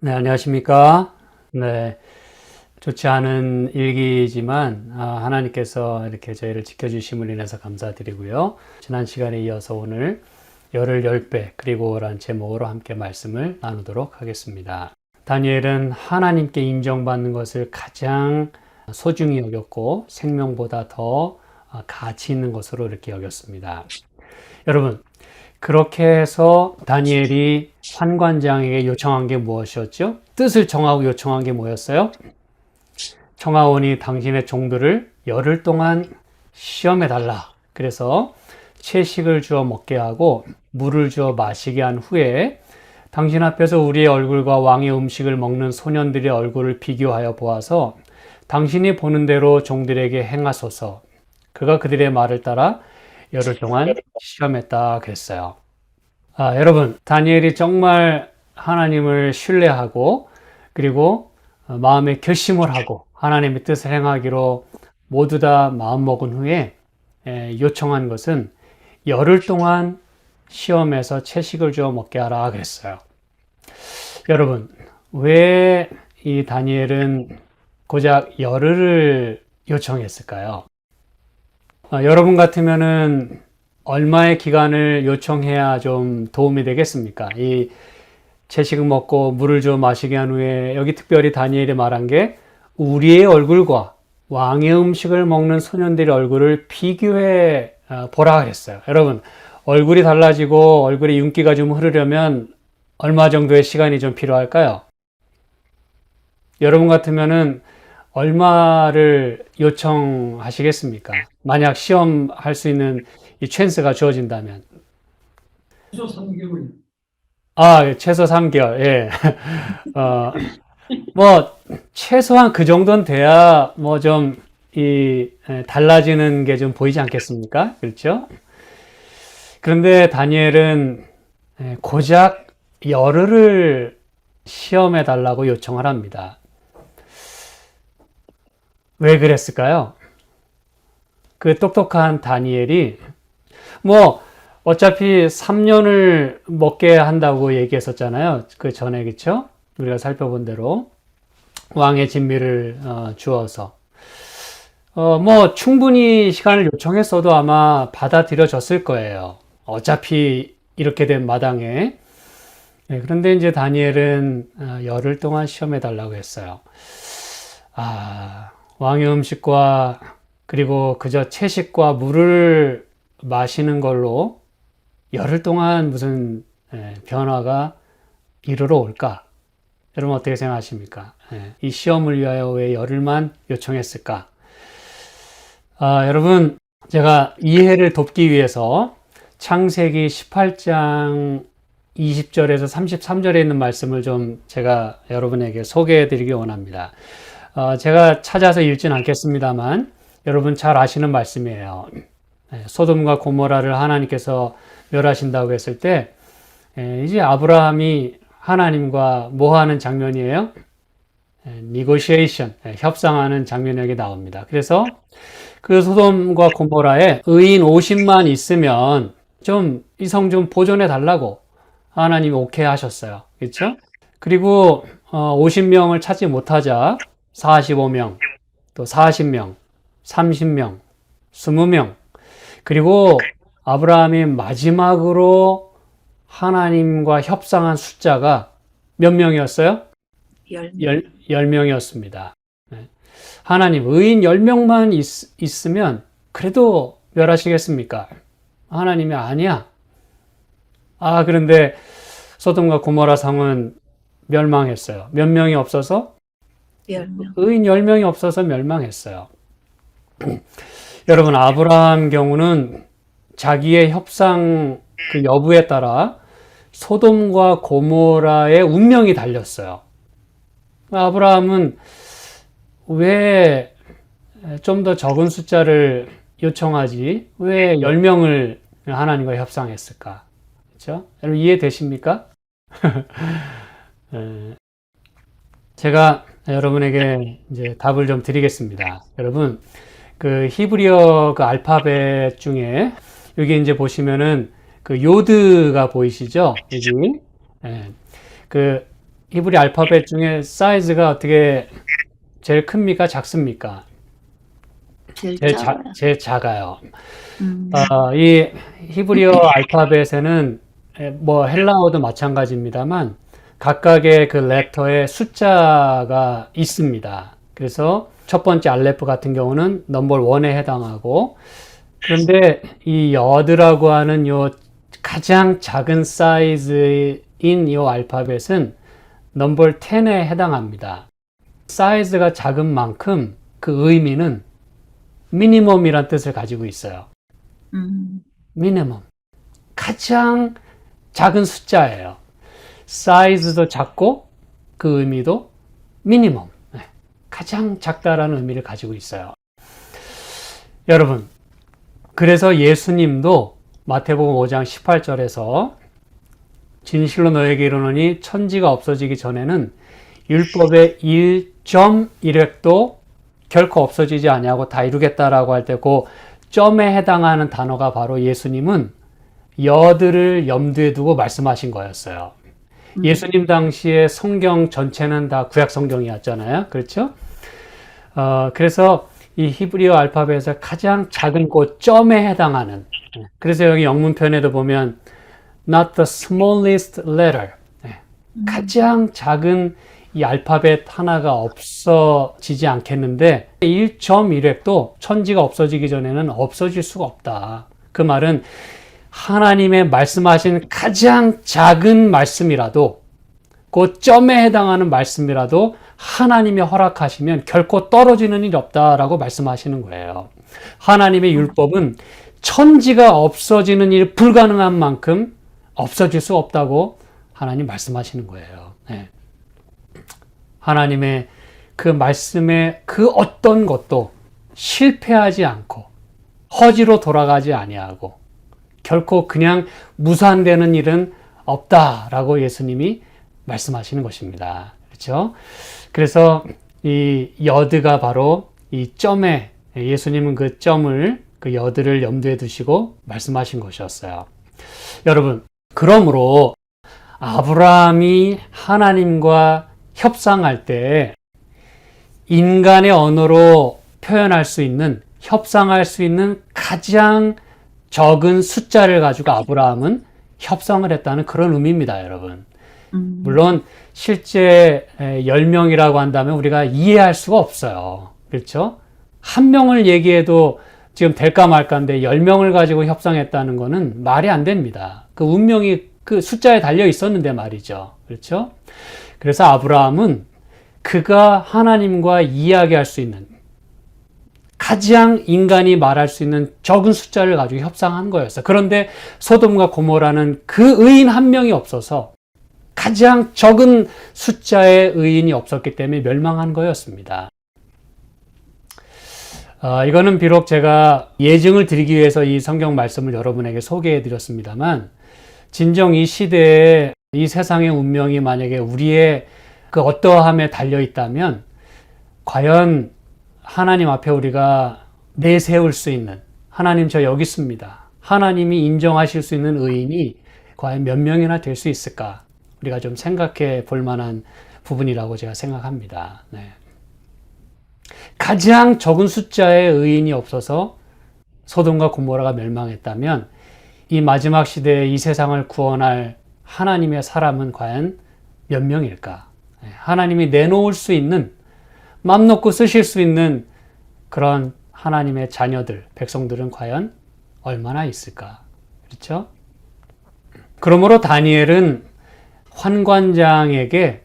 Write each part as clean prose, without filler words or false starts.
네, 안녕하십니까? 네, 좋지 않은 일기지만 하나님께서 이렇게 저희를 지켜주심을 인해서 감사드리고요. 지난 시간에 이어서 오늘 열을 10배 그리고 라는 제목으로 함께 말씀을 나누도록 하겠습니다. 다니엘은 하나님께 인정받는 것을 가장 소중히 여겼고 생명보다 더 가치 있는 것으로 이렇게 여겼습니다. 여러분, 그렇게 해서 다니엘이 환관장에게 요청한 게 무엇이었죠? 뜻을 정하고 요청한 게 뭐였어요? 청하오니 당신의 종들을 열흘 동안 시험해 달라. 그래서 채식을 주어 먹게 하고 물을 주어 마시게 한 후에 당신 앞에서 우리의 얼굴과 왕의 음식을 먹는 소년들의 얼굴을 비교하여 보아서 당신이 보는 대로 종들에게 행하소서. 그가 그들의 말을 따라 열흘 동안 시험했다 그랬어요. 여러분, 다니엘이 정말 하나님을 신뢰하고 그리고 마음의 결심을 하고 하나님의 뜻을 행하기로 모두 다 마음먹은 후에 요청한 것은 열흘 동안 시험에서 채식을 주어 먹게 하라 그랬어요. 여러분, 왜 이 다니엘은 고작 열흘을 요청했을까요? 여러분 같으면은 얼마의 기간을 요청해야 좀 도움이 되겠습니까? 이 채식을 먹고 물을 줘 마시게 한 후에 여기 특별히 다니엘이 말한 게 우리의 얼굴과 왕의 음식을 먹는 소년들의 얼굴을 비교해 보라 그랬어요. 여러분, 얼굴이 달라지고 얼굴에 윤기가 좀 흐르려면 얼마 정도의 시간이 좀 필요할까요? 여러분 같으면은 얼마를 요청하시겠습니까? 만약 시험할 수 있는 이 찬스가 주어진다면. 최소 3개월. 최소 3개월. 예. 어, 뭐 최소한 그 정도는 돼야 뭐 좀 이 달라지는 게 좀 보이지 않겠습니까? 그렇죠? 그런데 다니엘은 고작 열흘을 시험해 달라고 요청을 합니다. 왜 그랬을까요? 그 똑똑한 다니엘이 뭐 어차피 3년을 먹게 한다고 얘기했었잖아요. 그 전에 그쵸? 우리가 살펴본 대로 왕의 진미를 주어서 뭐 충분히 시간을 요청했어도 아마 받아들여졌을 거예요. 어차피 이렇게 된 마당에. 그런데 이제 다니엘은 열흘 동안 시험해 달라고 했어요. 왕의 음식과 그리고 그저 채식과 물을 마시는 걸로 열흘 동안 무슨 변화가 이르러 올까? 여러분 어떻게 생각하십니까? 이 시험을 위하여 왜 열흘만 요청했을까? 여러분 제가 이해를 돕기 위해서 창세기 18장 20절에서 33절에 있는 말씀을 좀 제가 여러분에게 소개해 드리기 원합니다. 제가 찾아서 읽진 않겠습니다만 여러분 잘 아시는 말씀이에요. 소돔과 고모라를 하나님께서 멸하신다고 했을 때 이제 아브라함이 하나님과 뭐 하는 장면이에요? negotiation, 협상하는 장면이 여기 나옵니다. 그래서 그 소돔과 고모라에 의인 50만 있으면 좀 이 성 좀 보존해 달라고 하나님이 오케이 하셨어요. 그렇죠? 그리고 50명을 찾지 못하자 45명, 또 40명, 30명, 20명, 그리고 아브라함이 마지막으로 하나님과 협상한 숫자가 몇 명이었어요? 10명이었습니다. 하나님, 의인 10명만 있으면 그래도 멸하시겠습니까? 하나님이 아니야. 그런데 소돔과 고모라 성은 멸망했어요. 몇 명이 없어서? 10명. 의인 10명이 없어서 멸망했어요. 여러분, 아브라함 경우는 자기의 협상 그 여부에 따라 소돔과 고모라의 운명이 달렸어요. 아브라함은 왜 좀 더 적은 숫자를 요청하지? 왜 10명을 하나님과 협상했을까? 그렇죠? 여러분 이해되십니까? 제가 여러분에게 이제 답을 좀 드리겠습니다. 여러분, 그 히브리어 그 알파벳 중에 여기 이제 보시면은 그 요드가 보이시죠? 여기. 그 히브리 알파벳 중에 사이즈가 어떻게 제일 큽니까? 작습니까? 제일 작아요. 제일 작아요. 음, 이 히브리어 알파벳에는 뭐 헬라어도 마찬가지입니다만 각각의 그 레터에 숫자가 있습니다. 그래서 첫 번째 알레프 같은 경우는 넘버 1에 해당하고, 그런데 이 여드라고 하는 요 가장 작은 사이즈인 이 알파벳은 넘버 10에 해당합니다. 사이즈가 작은 만큼 그 의미는 미니멈이란 뜻을 가지고 있어요. 미니멈. 가장 작은 숫자예요. 사이즈도 작고 그 의미도 미니멈. 가장 작다라는 의미를 가지고 있어요. 여러분, 그래서 예수님도 마태복음 5장 18절에서 진실로 너에게 이르노니 천지가 없어지기 전에는 율법의 1.1획도 결코 없어지지 아니하고 다 이루겠다라고 할 때 그 점에 해당하는 단어가 바로 예수님은 여들을 염두에 두고 말씀하신 거였어요. 예수님 당시에 성경 전체는 다 구약 성경이었잖아요. 그렇죠? 그래서 이 히브리어 알파벳에서 가장 작은 그 점에 해당하는, 그래서 여기 영문편에도 보면 not the smallest letter, 가장 작은 이 알파벳 하나가 없어지지 않겠는데 1.1획도 천지가 없어지기 전에는 없어질 수가 없다. 그 말은 하나님의 말씀하신 가장 작은 말씀이라도, 그 점에 해당하는 말씀이라도 하나님이 허락하시면 결코 떨어지는 일이 없다라고 말씀하시는 거예요. 하나님의 율법은 천지가 없어지는 일 불가능한 만큼 없어질 수 없다고 하나님 말씀하시는 거예요. 네. 하나님의 그 말씀의 그 어떤 것도 실패하지 않고 허지로 돌아가지 아니하고 결코 그냥 무산되는 일은 없다라고 예수님이 말씀하시는 것입니다. 그렇죠? 그래서 이 여드가 바로 이 점에, 예수님은 그 점을, 그 여드를 염두에 두시고 말씀하신 것이었어요. 여러분, 그러므로 아브라함이 하나님과 협상할 때 인간의 언어로 표현할 수 있는, 협상할 수 있는 가장 적은 숫자를 가지고 아브라함은 협상을 했다는 그런 의미입니다, 여러분. 물론 실제 10명이라고 한다면 우리가 이해할 수가 없어요. 그렇죠? 한 명을 얘기해도 지금 될까 말까인데 10명을 가지고 협상했다는 거는 말이 안 됩니다. 그 운명이 그 숫자에 달려 있었는데 말이죠. 그렇죠? 그래서 아브라함은 그가 하나님과 이야기할 수 있는, 가장 인간이 말할 수 있는 적은 숫자를 가지고 협상한 거였어요. 그런데 소돔과 고모라는 그 의인 한 명이 없어서 가장 적은 숫자의 의인이 없었기 때문에 멸망한 거였습니다. 이거는 비록 제가 예증을 드리기 위해서 이 성경 말씀을 여러분에게 소개해 드렸습니다만, 진정 이 시대에 이 세상의 운명이 만약에 우리의 그 어떠함에 달려 있다면 과연 하나님 앞에 우리가 내세울 수 있는, 하나님 저 여기 있습니다, 하나님이 인정하실 수 있는 의인이 과연 몇 명이나 될 수 있을까, 우리가 좀 생각해 볼 만한 부분이라고 제가 생각합니다. 네. 가장 적은 숫자의 의인이 없어서 소돔과 고모라가 멸망했다면 이 마지막 시대에 이 세상을 구원할 하나님의 사람은 과연 몇 명일까? 하나님이 내놓을 수 있는, 맘 놓고 쓰실 수 있는 그런 하나님의 자녀들, 백성들은 과연 얼마나 있을까? 그렇죠? 그러므로 다니엘은 환관장에게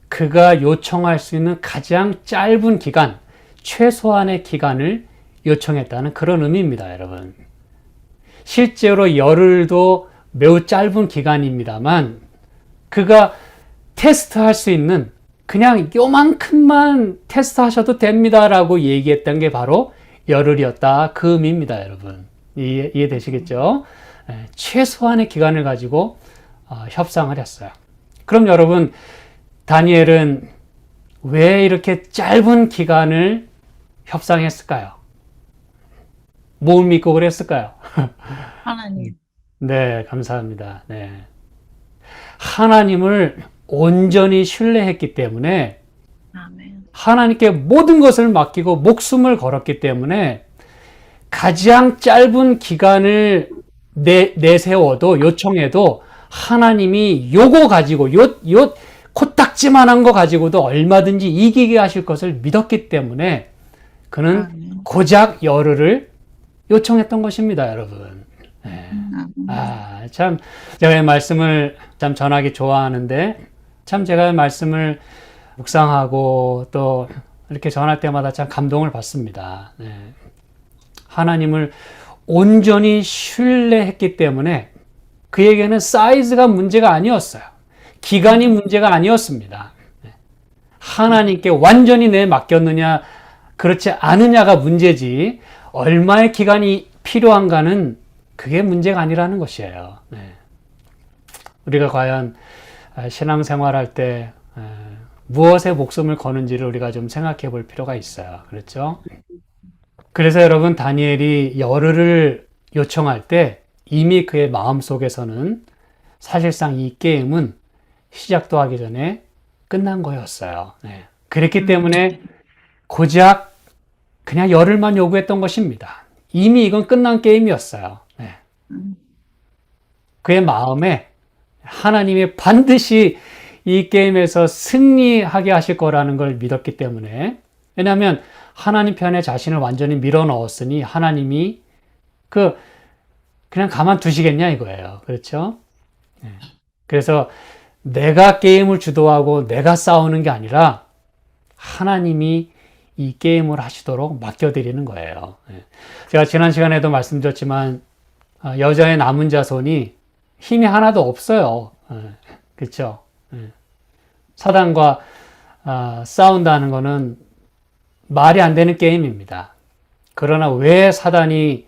그가 요청할 수 있는 가장 짧은 기간, 최소한의 기간을 요청했다는 그런 의미입니다, 여러분. 실제로 열흘도 매우 짧은 기간입니다만 그가 테스트할 수 있는, 그냥 요만큼만 테스트하셔도 됩니다라고 얘기했던 게 바로 열흘이었다, 그 의미입니다, 여러분. 이해되시겠죠? 최소한의 기간을 가지고 협상을 했어요. 그럼 여러분, 다니엘은 왜 이렇게 짧은 기간을 협상했을까요? 뭘 믿고 그랬을까요? 하나님. 네, 감사합니다. 네. 하나님을 온전히 신뢰했기 때문에 아멘. 하나님께 모든 것을 맡기고 목숨을 걸었기 때문에 가장 짧은 기간을 내세워도 요청해도 하나님이 요거 가지고 요 코딱지만한 거 가지고도 얼마든지 이기게 하실 것을 믿었기 때문에 그는 아멘. 고작 열흘을 요청했던 것입니다, 여러분. 네. 아멘. 참 제가 이 말씀을 참 전하기 좋아하는데 참 제가 이 말씀을 묵상하고 또 이렇게 전할 때마다 참 감동을 받습니다. 네. 하나님을 온전히 신뢰했기 때문에 그에게는 사이즈가 문제가 아니었어요. 기간이 문제가 아니었습니다. 하나님께 완전히 내 맡겼느냐 그렇지 않느냐가 문제지 얼마의 기간이 필요한가는 그게 문제가 아니라는 것이에요. 네. 우리가 과연 신앙생활할 때 무엇에 목숨을 거는지를 우리가 좀 생각해 볼 필요가 있어요. 그렇죠? 그래서 여러분 다니엘이 열흘을 요청할 때 이미 그의 마음속에서는 사실상 이 게임은 시작도 하기 전에 끝난 거였어요. 네. 그랬기 때문에 고작 그냥 열흘만 요구했던 것입니다. 이미 이건 끝난 게임이었어요. 네. 그의 마음에 하나님이 반드시 이 게임에서 승리하게 하실 거라는 걸 믿었기 때문에 왜냐하면 하나님 편에 자신을 완전히 밀어넣었으니 하나님이 그냥 가만두시겠냐 이거예요. 그렇죠? 네. 그래서 내가 게임을 주도하고 내가 싸우는 게 아니라 하나님이 이 게임을 하시도록 맡겨드리는 거예요. 네. 제가 지난 시간에도 말씀드렸지만 여자의 남은 자손이 힘이 하나도 없어요. 그렇죠? 사단과 싸운다는 거는 말이 안 되는 게임입니다. 그러나 왜 사단이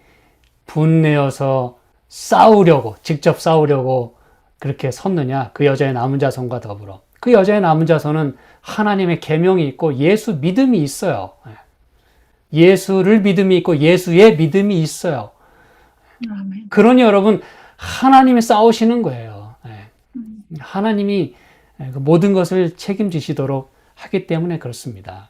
분내어서 싸우려고 직접 싸우려고 그렇게 섰느냐? 그 여자의 남은 자손과 더불어 그 여자의 남은 자손은 하나님의 계명이 있고 예수 믿음이 있어요. 예수를 믿음이 있고 예수의 믿음이 있어요. 아멘. 그러니 여러분 하나님이 싸우시는 거예요. 하나님이 모든 것을 책임지시도록 하기 때문에 그렇습니다.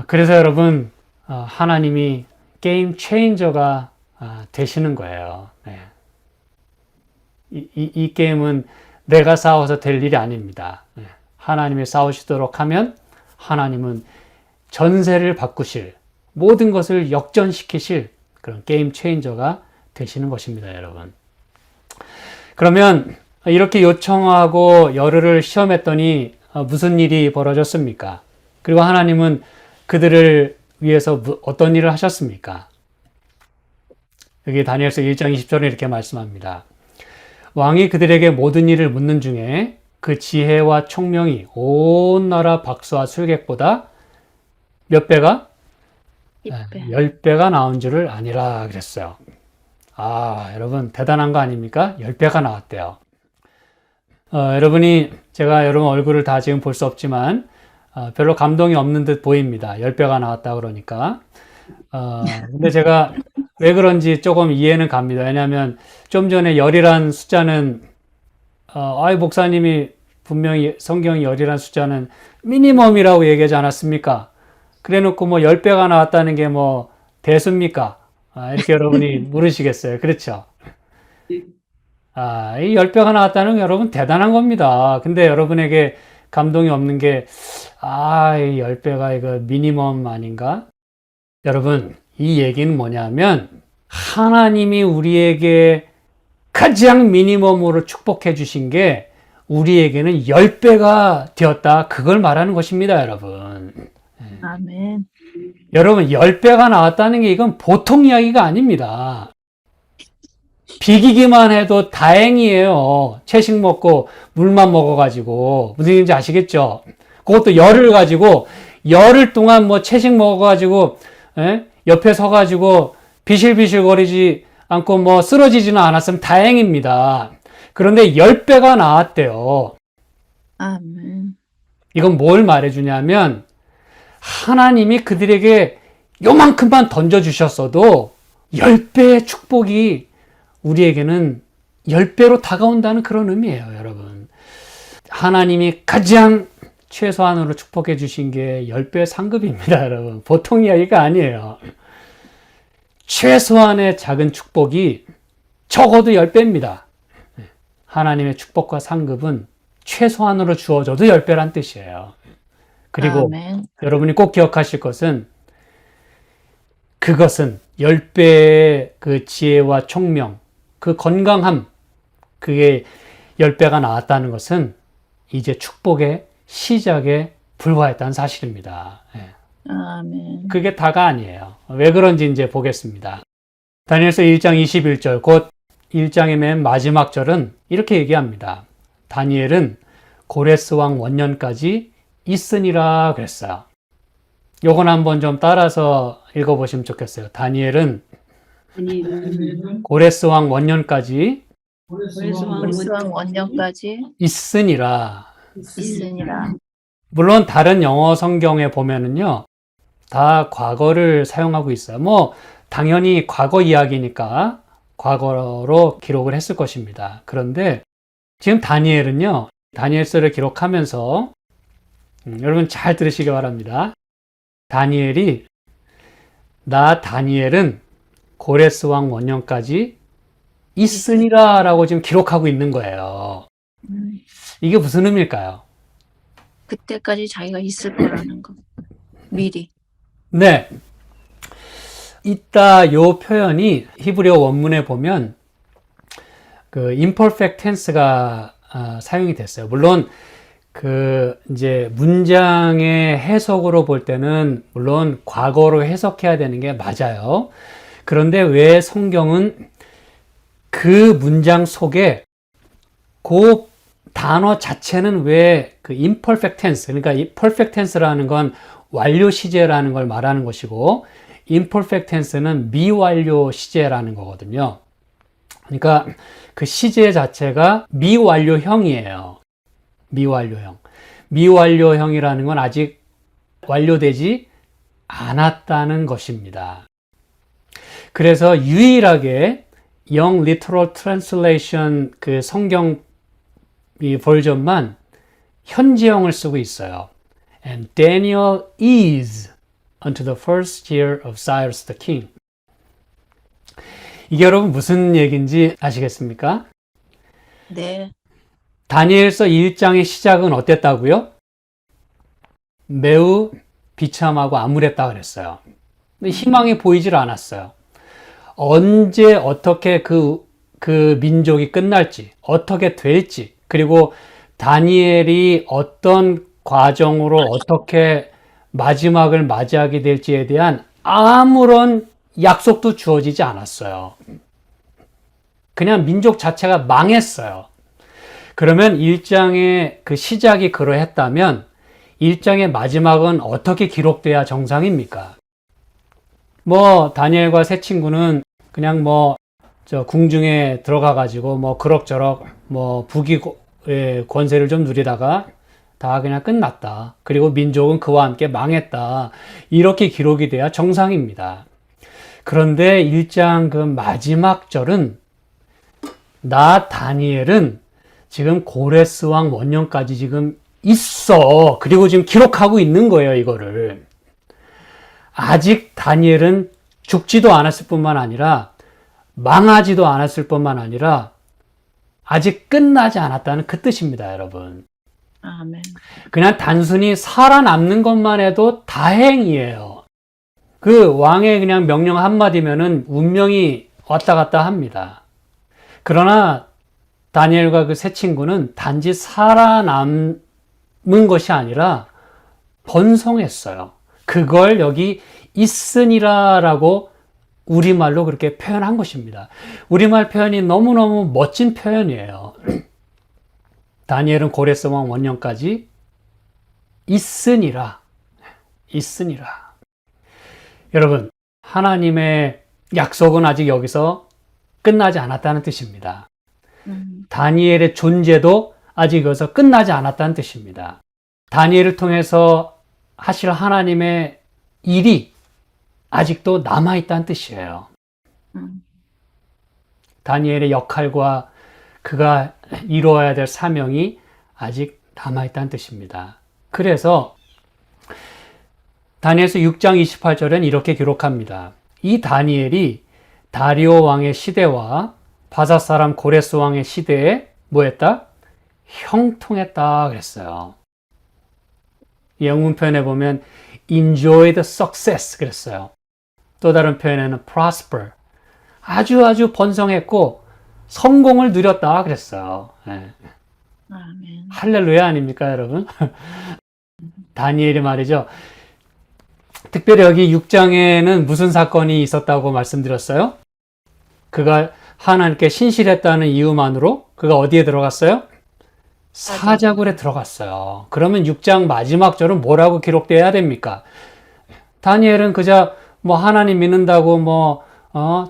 그래서 여러분 하나님이 게임 체인저가 되시는 거예요. 네. 이 게임은 내가 싸워서 될 일이 아닙니다. 네. 하나님이 싸우시도록 하면 하나님은 전세를 바꾸실 모든 것을 역전시키실 그런 게임 체인저가 되시는 것입니다, 여러분. 그러면 이렇게 요청하고 열흘을 시험했더니 무슨 일이 벌어졌습니까? 그리고 하나님은 그들을 위해서 어떤 일을 하셨습니까? 여기 다니엘서 1장 20절에 이렇게 말씀합니다. 왕이 그들에게 모든 일을 묻는 중에 그 지혜와 총명이 온 나라 박수와 술객보다 몇 배가? 10배가 나온 줄을 아니라 그랬어요. 여러분 대단한 거 아닙니까? 10배가 나왔대요. 여러분이 제가 여러분 얼굴을 다 지금 볼 수 없지만 별로 감동이 없는 듯 보입니다. 10배가 나왔다 그러니까. 근데 제가 왜 그런지 조금 이해는 갑니다. 왜냐하면 좀 전에 열이란 숫자는 목사님이 분명히 성경 열이란 숫자는 미니멈이라고 얘기하지 않았습니까? 그래 놓고 뭐 10배가 나왔다는 게 뭐 대수입니까? 이렇게 여러분이 물으시겠어요. 그렇죠? 이 10배가 나왔다는 게 여러분 대단한 겁니다. 근데 여러분에게 감동이 없는 게 이 10배가 이거 미니멈 아닌가? 여러분 이 얘기는 뭐냐면 하나님이 우리에게 가장 미니멈으로 축복해 주신 게 우리에게는 10배가 되었다. 그걸 말하는 것입니다, 여러분. 아멘. 여러분 10배가 나왔다는 게 이건 보통 이야기가 아닙니다. 비기기만 해도 다행이에요. 채식 먹고 물만 먹어가지고 무슨 얘기인지 아시겠죠? 그것도 열을 가지고 열흘 동안 뭐 채식 먹어가지고 옆에 서가지고 비실비실 거리지 않고 뭐 쓰러지지는 않았으면 다행입니다. 그런데 10배가 나왔대요. 아멘. 이건 뭘 말해주냐면 하나님이 그들에게 요만큼만 던져주셨어도 10배의 축복이 우리에게는 10배로 다가온다는 그런 의미예요, 여러분. 하나님이 가장 최소한으로 축복해 주신 게 10배 상급입니다, 여러분. 보통 이야기가 아니에요. 최소한의 작은 축복이 적어도 10배입니다. 하나님의 축복과 상급은 최소한으로 주어져도 10배란 뜻이에요. 그리고 아멘. 여러분이 꼭 기억하실 것은 그것은 10배의 그 지혜와 총명, 그 건강함, 그게 10배가 나왔다는 것은 이제 축복의 시작에 불과했다는 사실입니다. 예. 아멘. 그게 다가 아니에요. 왜 그런지 이제 보겠습니다. 다니엘서 1장 21절, 곧 1장의 맨 마지막 절은 이렇게 얘기합니다. 다니엘은 고레스 왕 원년까지 있으니라 그랬어요. 요건 한번 좀 따라서 읽어보시면 좋겠어요. 다니엘은 고레스 왕 원년까지 그리스 왕 원년까지 있으니라. 있으니라. 물론 다른 영어 성경에 보면은요, 다 과거를 사용하고 있어요. 뭐 당연히 과거 이야기니까 과거로 기록을 했을 것입니다. 그런데 지금 다니엘은요, 다니엘서를 기록하면서 여러분 잘 들으시기 바랍니다. 다니엘이 나 다니엘은 고레스 왕 원년까지 있으니라 라고 지금 기록하고 있는 거예요. 이게 무슨 의미일까요? 그때까지 자기가 있을 거라는 거. 미리. 네. 있다 요 표현이 히브리어 원문에 보면 그 imperfect tense가 사용이 됐어요. 물론 그 이제 문장의 해석으로 볼 때는 물론 과거로 해석해야 되는 게 맞아요. 그런데 왜 성경은 그 문장 속에 그 단어 자체는 왜 그 imperfect tense, 그러니까 이 perfect tense라는 건 완료 시제라는 걸 말하는 것이고 imperfect tense는 미완료 시제라는 거거든요. 그러니까 그 시제 자체가 미완료형이에요. 미완료형. 미완료형이라는 건 아직 완료되지 않았다는 것입니다. 그래서 유일하게 Young Literal Translation 그 성경 이 버전만 현지형을 쓰고 있어요. And Daniel is unto the first year of Cyrus the king. 이게 여러분 무슨 얘기인지 아시겠습니까? 네. 다니엘서 1장의 시작은 어땠다고요? 매우 비참하고 암울했다 그랬어요. 근데 희망이 보이질 않았어요. 언제 어떻게 그 민족이 끝날지, 어떻게 될지, 그리고 다니엘이 어떤 과정으로 어떻게 마지막을 맞이하게 될지에 대한 아무런 약속도 주어지지 않았어요. 그냥 민족 자체가 망했어요. 그러면 1장의 그 시작이 그러했다면 1장의 마지막은 어떻게 기록돼야 정상입니까? 뭐 다니엘과 세 친구는 그냥 뭐 저 궁중에 들어가 가지고 뭐 그럭저럭 뭐 부귀 권세를 좀 누리다가 다 그냥 끝났다. 그리고 민족은 그와 함께 망했다. 이렇게 기록이 돼야 정상입니다. 그런데 1장 그 마지막 절은 나 다니엘은 지금 고레스 왕 원년까지 지금 있어. 그리고 지금 기록하고 있는 거예요, 이거를. 아직 다니엘은 죽지도 않았을 뿐만 아니라 망하지도 않았을 뿐만 아니라 아직 끝나지 않았다는 그 뜻입니다, 여러분. 아멘. 그냥 단순히 살아남는 것만 해도 다행이에요. 그 왕의 그냥 명령 한마디면은 운명이 왔다 갔다 합니다. 그러나 다니엘과 그 세 친구는 단지 살아남은 것이 아니라 번성했어요. 그걸 여기 있으니라라고 우리말로 그렇게 표현한 것입니다. 우리말 표현이 너무너무 멋진 표현이에요. 다니엘은 고레스 왕 원년까지 있으니라. 있으니라. 여러분, 하나님의 약속은 아직 여기서 끝나지 않았다는 뜻입니다. 다니엘의 존재도 아직 여기서 끝나지 않았다는 뜻입니다. 다니엘을 통해서 하실 하나님의 일이 아직도 남아있다는 뜻이에요. 다니엘의 역할과 그가 이루어야 될 사명이 아직 남아있다는 뜻입니다. 그래서 다니엘서 6장 28절엔 이렇게 기록합니다. 이 다니엘이 다리오 왕의 시대와 바사 사람 고레스 왕의 시대에 뭐 했다? 형통했다 그랬어요. 영문 표현에 보면 enjoyed success 그랬어요. 또 다른 표현에는 prosper. 아주 번성했고 성공을 누렸다 그랬어요. 네. 아멘. 할렐루야 아닙니까, 여러분? 다니엘이 말이죠. 특별히 여기 6장에는 무슨 사건이 있었다고 말씀드렸어요? 그가 하나님께 신실했다는 이유만으로 그가 어디에 들어갔어요? 사자굴에 들어갔어요. 그러면 6장 마지막 절은 뭐라고 기록돼야 됩니까? 다니엘은 그저 뭐 하나님 믿는다고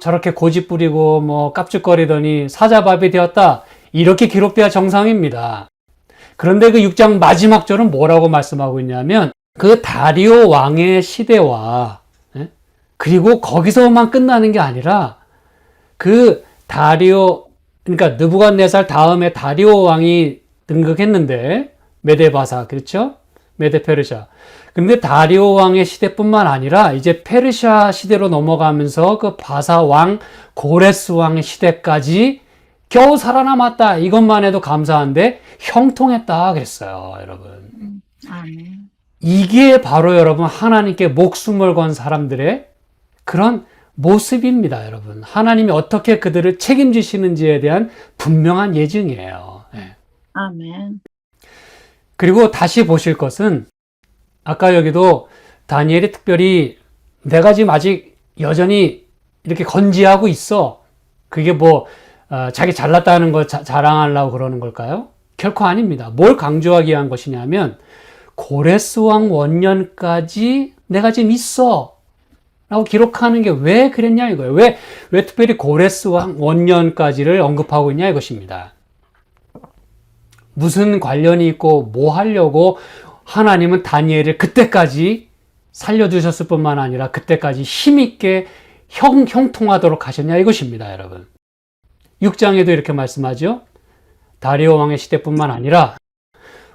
저렇게 고집부리고 깝죽거리더니 사자밥이 되었다. 이렇게 기록돼야 정상입니다. 그런데 그 6장 마지막 절은 뭐라고 말씀하고 있냐면 그 다리오 왕의 시대와 그리고 거기서만 끝나는 게 아니라 그 그러니까 느부갓네살 다음에 다리오 왕이 등극했는데 메데바사 그렇죠? 메데 페르시아. 근데 다리오 왕의 시대뿐만 아니라 이제 페르시아 시대로 넘어가면서 그 바사 왕 고레스 왕의 시대까지 겨우 살아남았다. 이것만 해도 감사한데 형통했다 그랬어요, 여러분. 아멘. 이게 바로 여러분 하나님께 목숨을 건 사람들의 그런 모습입니다, 여러분. 하나님이 어떻게 그들을 책임지시는지에 대한 분명한 예증이에요. 네. 아멘. 그리고 다시 보실 것은 아까 여기도 다니엘이 특별히 내가 지금 아직 여전히 이렇게 건지하고 있어. 그게 자기 잘났다는 걸 자랑하려고 그러는 걸까요? 결코 아닙니다. 뭘 강조하기 위한 것이냐면 고레스 왕 원년까지 내가 지금 있어 라고 기록하는 게 왜 그랬냐 이거예요. 왜 특별히 고레스 왕 원년까지를 언급하고 있냐 이것입니다. 무슨 관련이 있고 뭐 하려고 하나님은 다니엘을 그때까지 살려두셨을 뿐만 아니라 그때까지 힘있게 형통하도록 하셨냐 이것입니다, 여러분. 6장에도 이렇게 말씀하죠. 다리오 왕의 시대뿐만 아니라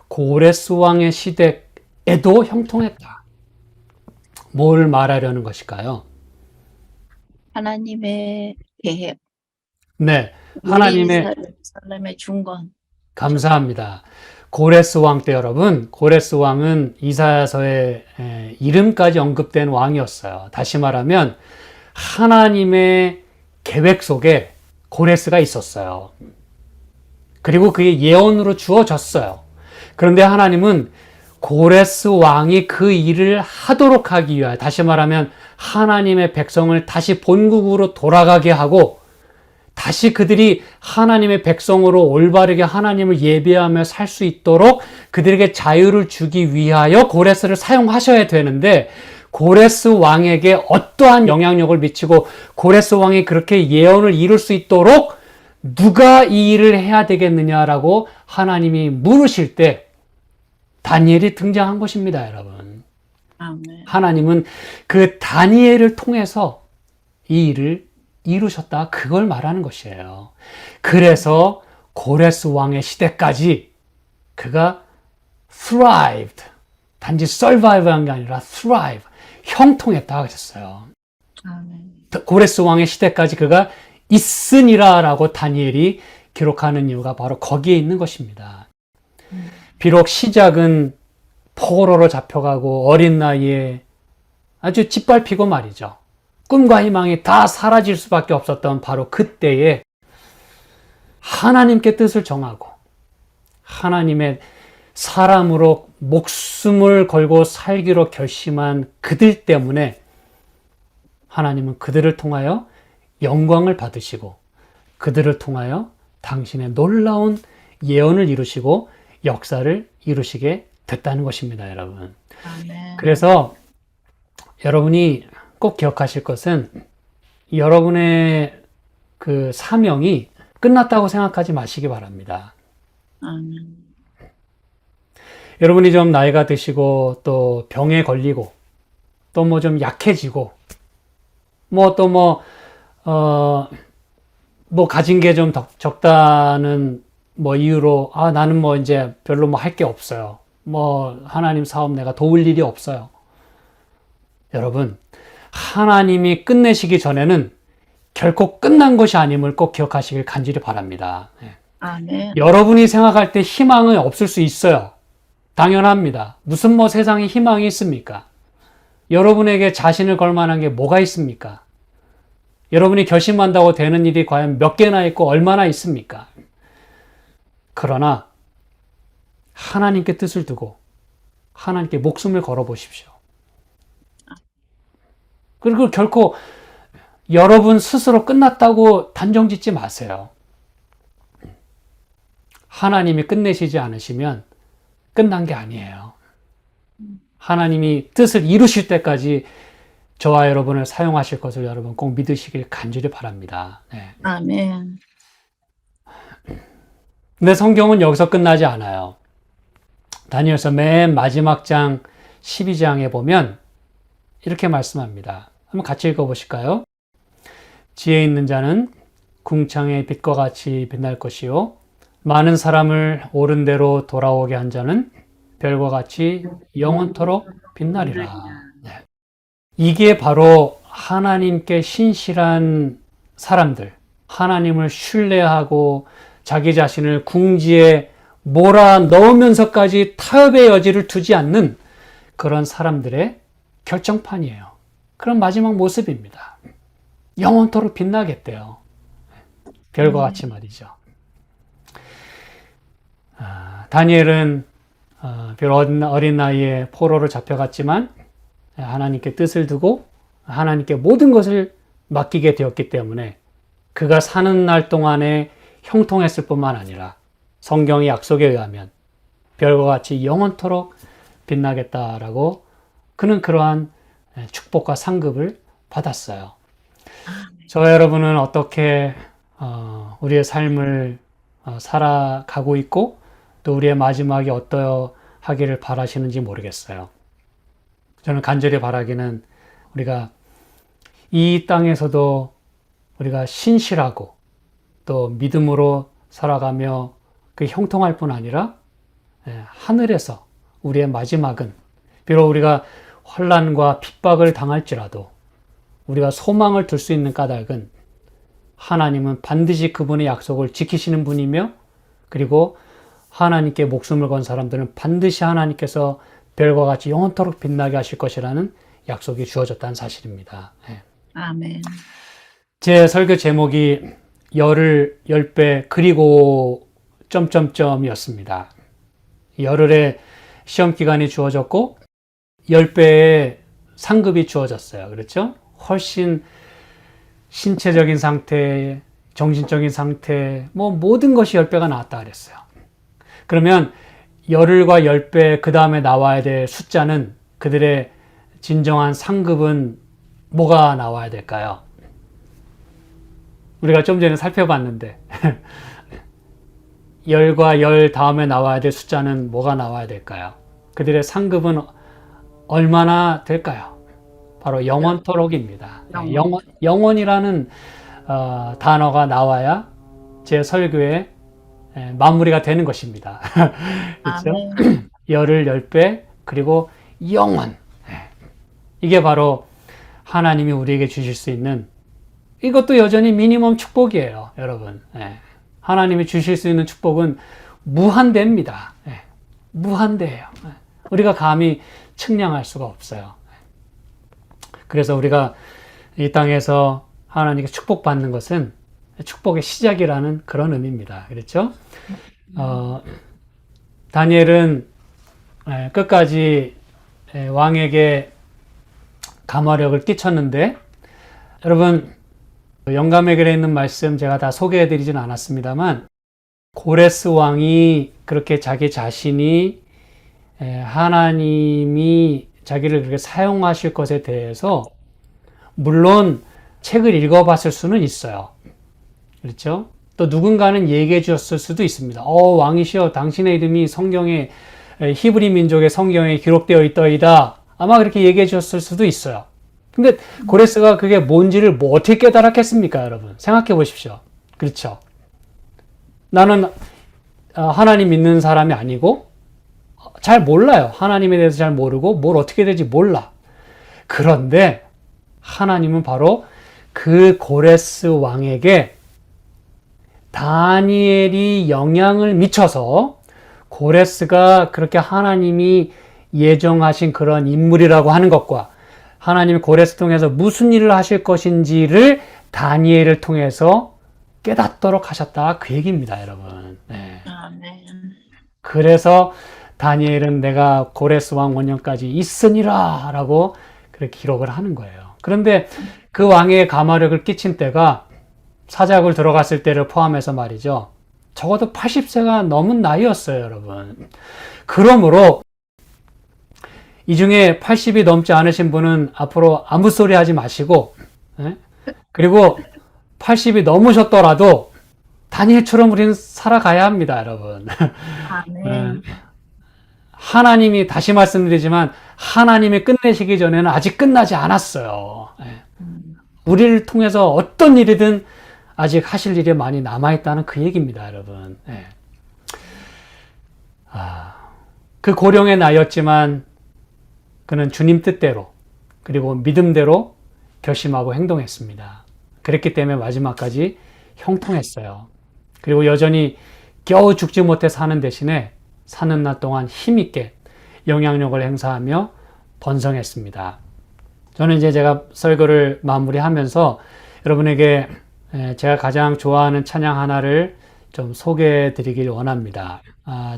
고레스 왕의 시대에도 형통했다. 뭘 말하려는 것일까요? 하나님의 계획. 네, 하나님의 예루살렘의 중건. 감사합니다. 고레스 왕 때 여러분, 고레스 왕은 이사야서에 이름까지 언급된 왕이었어요. 다시 말하면 하나님의 계획 속에 고레스가 있었어요. 그리고 그게 예언으로 주어졌어요. 그런데 하나님은 고레스 왕이 그 일을 하도록 하기 위하여, 다시 말하면 하나님의 백성을 다시 본국으로 돌아가게 하고 다시 그들이 하나님의 백성으로 올바르게 하나님을 예배하며 살 수 있도록 그들에게 자유를 주기 위하여 고레스를 사용하셔야 되는데 고레스 왕에게 어떠한 영향력을 미치고 고레스 왕이 그렇게 예언을 이룰 수 있도록 누가 이 일을 해야 되겠느냐라고 하나님이 물으실 때 다니엘이 등장한 것입니다, 여러분. 아멘. 하나님은 그 다니엘을 통해서 이 일을 이루셨다. 그걸 말하는 것이에요. 그래서 고레스 왕의 시대까지 그가 thrived. 단지 survive한 게 아니라 thrive. 형통했다 그랬어요. 아멘. 고레스 왕의 시대까지 그가 있으니라라고 다니엘이 기록하는 이유가 바로 거기에 있는 것입니다. 비록 시작은 포로로 잡혀가고 어린 나이에 아주 짓밟히고 말이죠. 꿈과 희망이 다 사라질 수밖에 없었던 바로 그때에 하나님께 뜻을 정하고 하나님의 사람으로 목숨을 걸고 살기로 결심한 그들 때문에 하나님은 그들을 통하여 영광을 받으시고 그들을 통하여 당신의 놀라운 예언을 이루시고 역사를 이루시게 됐다는 것입니다, 여러분. 아멘. 그래서 여러분이 꼭 기억하실 것은 여러분의 그 사명이 끝났다고 생각하지 마시기 바랍니다. 아멘. 여러분이 좀 나이가 드시고 또 병에 걸리고 또 좀 약해지고 가진 게 좀 적다는 뭐 이유로 나는 뭐 이제 별로 뭐 할 게 없어요. 뭐 하나님 사업 내가 도울 일이 없어요. 여러분, 하나님이 끝내시기 전에는 결코 끝난 것이 아님을 꼭 기억하시길 간절히 바랍니다. 아멘. 여러분이 생각할 때 희망은 없을 수 있어요. 당연합니다. 무슨 뭐 세상에 희망이 있습니까? 여러분에게 자신을 걸 만한 게 뭐가 있습니까? 여러분이 결심한다고 되는 일이 과연 몇 개나 있고 얼마나 있습니까? 그러나 하나님께 뜻을 두고 하나님께 목숨을 걸어 보십시오. 그리고 결코 여러분 스스로 끝났다고 단정 짓지 마세요. 하나님이 끝내시지 않으시면 끝난 게 아니에요. 하나님이 뜻을 이루실 때까지 저와 여러분을 사용하실 것을 여러분 꼭 믿으시길 간절히 바랍니다. 네. 아멘. 근데 성경은 여기서 끝나지 않아요. 다니엘서 맨 마지막 장 12장에 보면 이렇게 말씀합니다. 한번 같이 읽어보실까요? 지혜 있는 자는 궁창의 빛과 같이 빛날 것이요 많은 사람을 옳은 대로 돌아오게 한 자는 별과 같이 영원토록 빛나리라. 네. 이게 바로 하나님께 신실한 사람들, 하나님을 신뢰하고 자기 자신을 궁지에 몰아넣으면서까지 타협의 여지를 두지 않는 그런 사람들의 결정판이에요. 그런 마지막 모습입니다. 영원토록 빛나겠대요. 별과 같이 말이죠. 다니엘은 별 어린 나이에 포로로 잡혀갔지만 하나님께 뜻을 두고 하나님께 모든 것을 맡기게 되었기 때문에 그가 사는 날 동안에 형통했을 뿐만 아니라 성경의 약속에 의하면 별과 같이 영원토록 빛나겠다라고 그는 그러한 축복과 상급을 받았어요. 저와 여러분은 어떻게 우리의 삶을 살아가고 있고 또 우리의 마지막이 어떠하기를 바라시는지 모르겠어요. 저는 간절히 바라기는 우리가 이 땅에서도 우리가 신실하고 또 믿음으로 살아가며 그 형통할 뿐 아니라 하늘에서 우리의 마지막은 비록 우리가 환난과 핍박을 당할지라도 우리가 소망을 둘 수 있는 까닭은 하나님은 반드시 그분의 약속을 지키시는 분이며 그리고 하나님께 목숨을 건 사람들은 반드시 하나님께서 별과 같이 영원토록 빛나게 하실 것이라는 약속이 주어졌다는 사실입니다. 아멘. 제 설교 제목이 열을 10배 그리고 점점점이었습니다. 열흘의 시험 기간이 주어졌고 10배의 상급이 주어졌어요. 그렇죠? 훨씬 신체적인 상태, 정신적인 상태, 뭐 모든 것이 10배가 나왔다 그랬어요. 그러면 열흘과 10배 그 다음에 나와야 될 숫자는 그들의 진정한 상급은 뭐가 나와야 될까요? 우리가 좀 전에 살펴봤는데 열과 열 다음에 나와야 될 숫자는 뭐가 나와야 될까요? 그들의 상급은 얼마나 될까요? 바로 영원토록입니다. 영원이라는 단어가 나와야 제 설교의 마무리가 되는 것입니다. 그렇죠? 열을 10배 그리고 영원. 이게 바로 하나님이 우리에게 주실 수 있는 이것도 여전히 미니멈 축복이에요, 여러분. 하나님이 주실 수 있는 축복은 무한대입니다. 무한대예요. 우리가 감히 측량할 수가 없어요. 그래서 우리가 이 땅에서 하나님께 축복받는 것은 축복의 시작이라는 그런 의미입니다. 그렇죠? 다니엘은 끝까지 왕에게 감화력을 끼쳤는데 여러분 영감의 글에 있는 말씀 제가 다 소개해드리진 않았습니다만 고레스 왕이 그렇게 자기 자신이 하나님이 자기를 그렇게 사용하실 것에 대해서 물론 책을 읽어봤을 수는 있어요. 그렇죠? 또 누군가는 얘기해 주셨을 수도 있습니다. 왕이시여 당신의 이름이 성경에 히브리 민족의 성경에 기록되어 있더이다. 아마 그렇게 얘기해 주셨을 수도 있어요. 근데 고레스가 그게 뭔지를 뭐 어떻게 깨달았겠습니까, 여러분? 생각해 보십시오. 그렇죠? 나는 하나님 믿는 사람이 아니고 잘 몰라요. 하나님에 대해서 잘 모르고 뭘 어떻게 될지 몰라. 그런데 하나님은 바로 그 고레스 왕에게 다니엘이 영향을 미쳐서 고레스가 그렇게 하나님이 예정하신 그런 인물이라고 하는 것과 하나님이 고레스 통해서 무슨 일을 하실 것인지를 다니엘을 통해서 깨닫도록 하셨다. 그 얘기입니다, 여러분. 네. 아멘. 그래서 다니엘은 내가 고레스 왕 원년까지 있으니라 라고 그렇게 기록을 하는 거예요. 그런데 그 왕의 가마력을 끼친 때가 사자굴 들어갔을 때를 포함해서 말이죠. 적어도 80세가 넘은 나이였어요, 여러분. 그러므로 이 중에 80이 넘지 않으신 분은 앞으로 아무 소리 하지 마시고, 그리고 80이 넘으셨더라도 다니엘처럼 우리는 살아가야 합니다, 여러분. 아멘. 하나님이, 다시 말씀드리지만 하나님이 끝내시기 전에는 아직 끝나지 않았어요. 우리를 통해서 어떤 일이든 아직 하실 일이 많이 남아있다는 그 얘기입니다, 여러분. 그 고령의 나이였지만 그는 주님 뜻대로 그리고 믿음대로 결심하고 행동했습니다. 그랬기 때문에 마지막까지 형통했어요. 그리고 여전히 겨우 죽지 못해 사는 대신에 사는 날 동안 힘있게 영향력을 행사하며 번성했습니다. 저는 이제 제가 설교를 마무리하면서 여러분에게 제가 가장 좋아하는 찬양 하나를 좀 소개해 드리길 원합니다.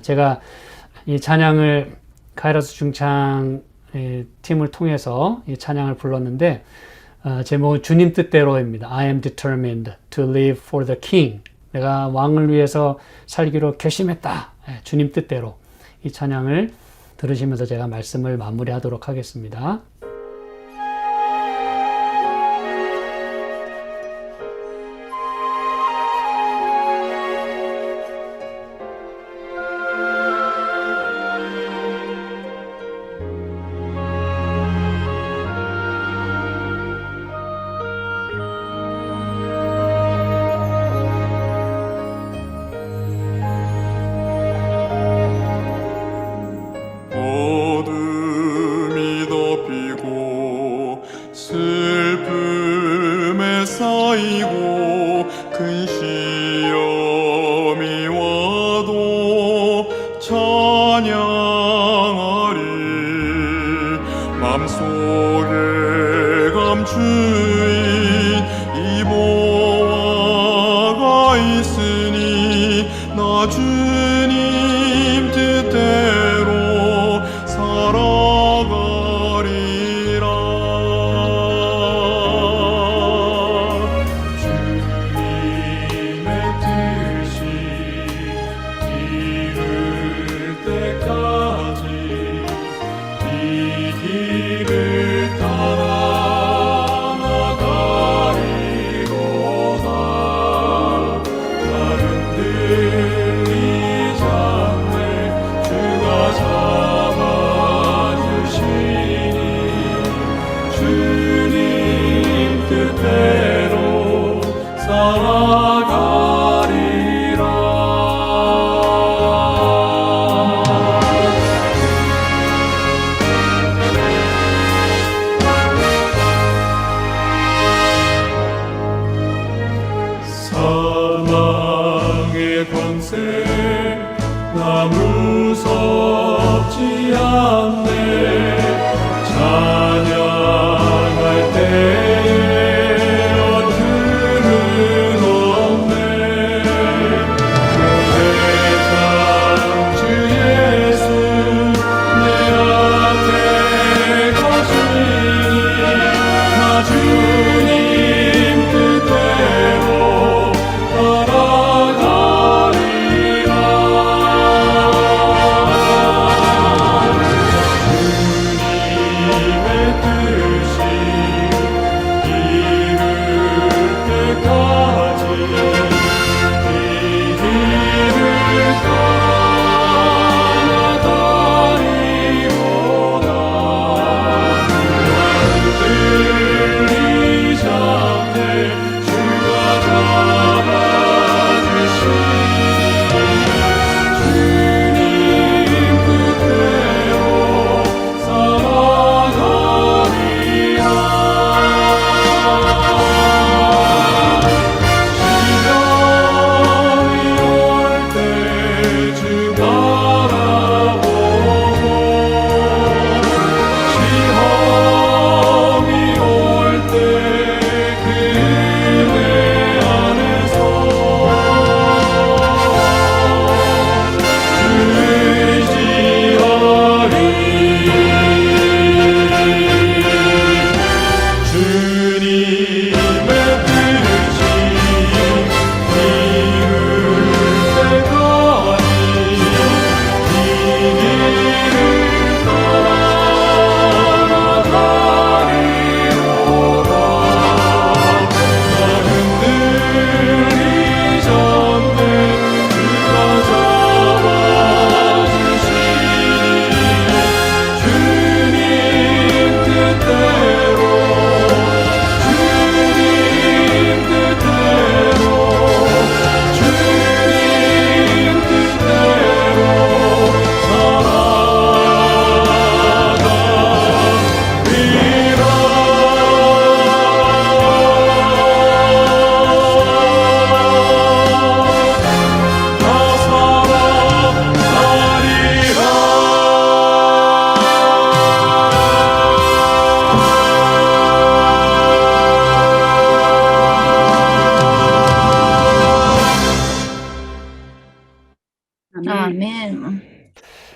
제가 이 찬양을 카이로스 중창 팀을 통해서 이 찬양을 불렀는데 제목은 주님 뜻대로입니다. I am determined to live for the king. 내가 왕을 위해서 살기로 결심했다. 주님 뜻대로. 이 찬양을 들으시면서 제가 말씀을 마무리하도록 하겠습니다. 어둠이 덮이고 슬픔에 쌓이고 큰 시험이 와도 찬양하리 맘속에 감추인 이보화가 있으니 나 주님 뜻대로 살아가리라. 주님의 뜻이 이룰 때까지 이 길을 따라 나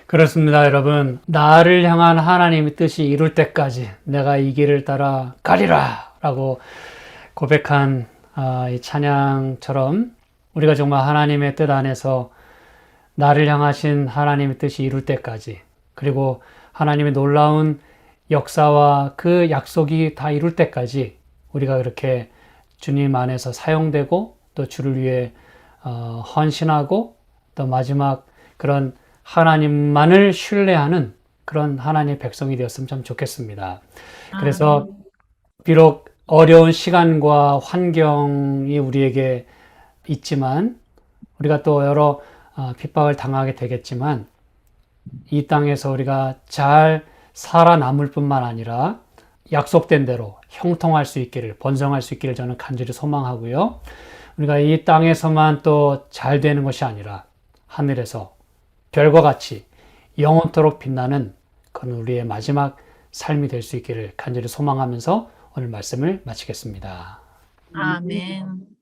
그렇습니다, 여러분. 나를 향한 하나님의 뜻이 이룰 때까지 내가 이 길을 따라 가리라 라고 고백한 이 찬양처럼 우리가 정말 하나님의 뜻 안에서 나를 향하신 하나님의 뜻이 이룰 때까지, 그리고 하나님의 놀라운 역사와 그 약속이 다 이룰 때까지 우리가 그렇게 주님 안에서 사용되고 또 주를 위해 헌신하고 또 마지막 그런 하나님만을 신뢰하는 그런 하나님의 백성이 되었으면 참 좋겠습니다. 그래서 비록 어려운 시간과 환경이 우리에게 있지만, 우리가 또 여러 핍박을 당하게 되겠지만, 이 땅에서 우리가 잘 살아남을 뿐만 아니라 약속된 대로 형통할 수 있기를, 번성할 수 있기를 저는 간절히 소망하고요. 우리가 이 땅에서만 또 잘 되는 것이 아니라 하늘에서 별과 같이 영원토록 빛나는 그런 우리의 마지막 삶이 될 수 있기를 간절히 소망하면서 오늘 말씀을 마치겠습니다. 아멘.